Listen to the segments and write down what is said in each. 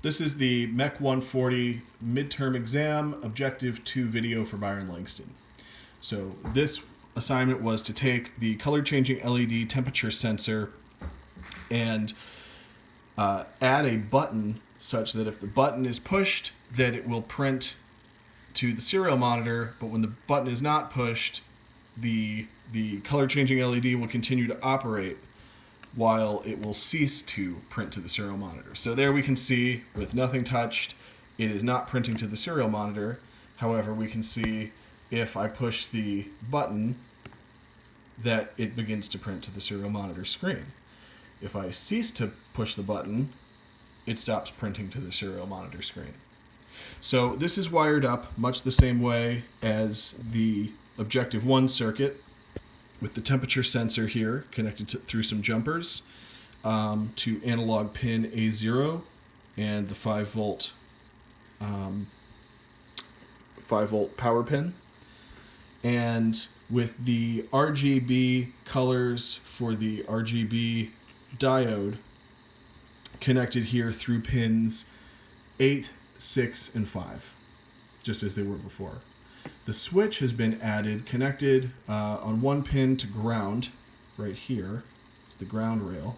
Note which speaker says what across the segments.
Speaker 1: This is the MEC 140 midterm exam, objective 2 video for Byron Langston. So this assignment was to take the color changing LED temperature sensor and add a button such that if the button is pushed, then it will print to the serial monitor, but when the button is not pushed, the color changing LED will continue to operate while it will cease to print to the serial monitor. So there we can see, with nothing touched, it is not printing to the serial monitor. However, we can see if I push the button that it begins to print to the serial monitor screen. If I cease to push the button, it stops printing to the serial monitor screen. So this is wired up much the same way as the Objective 1 circuit, with the temperature sensor here connected through some jumpers to analog pin A0 and the 5 volt power pin. And with the RGB colors for the RGB diode connected here through pins 8, 6, and 5, just as they were before. The switch has been added, connected on one pin to ground, right here. It's the ground rail.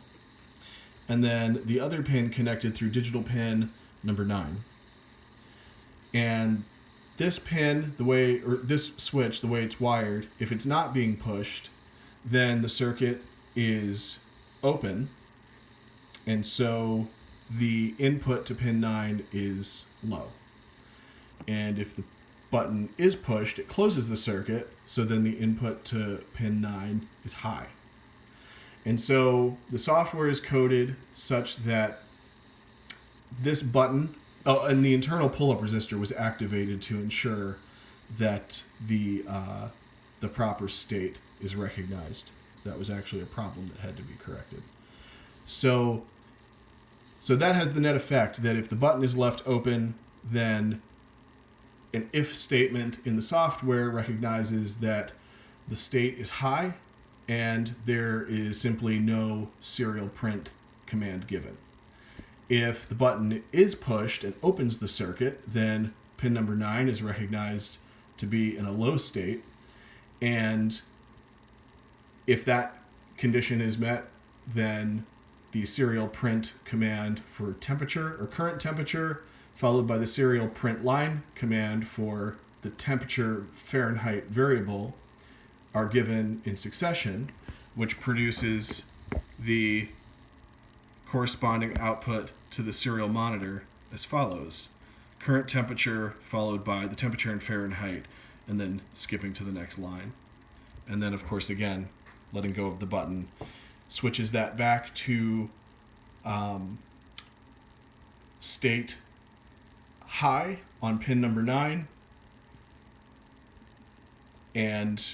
Speaker 1: And then the other pin connected through digital pin number 9. And this pin, this switch, the way it's wired, if it's not being pushed, then the circuit is open. And so the input to pin 9 is low. And if the button is pushed, it closes the circuit, so then the input to pin 9 is high. And so the software is coded such that this button, and the internal pull-up resistor was activated to ensure that the proper state is recognized. That was actually a problem that had to be corrected. So that has the net effect that if the button is left open, then an if statement in the software recognizes that the state is high and there is simply no serial print command given. If the button is pushed and opens the circuit, then pin number 9 is recognized to be in a low state. And if that condition is met, then the serial print command for temperature or current temperature, followed by the serial print line command for the temperature Fahrenheit variable, are given in succession, which produces the corresponding output to the serial monitor as follows: current temperature followed by the temperature in Fahrenheit, and then skipping to the next line. And then, of course, again, letting go of the button switches that back to state high on pin number 9, and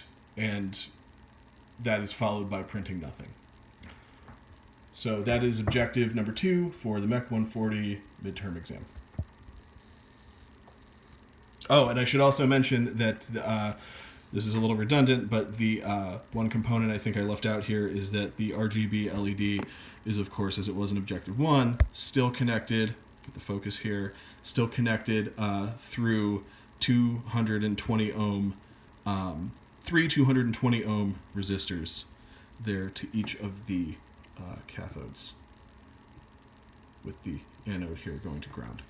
Speaker 1: that is followed by printing nothing. So that is objective number 2 for the MEC 140 midterm exam. Oh, and I should also mention that this is a little redundant, but the one component I think I left out here is that the RGB LED is, of course, as it was in objective 1, still connected. Get the focus here. Still connected through 220 ohm, 3 220 ohm resistors there to each of the cathodes, with the anode here going to ground.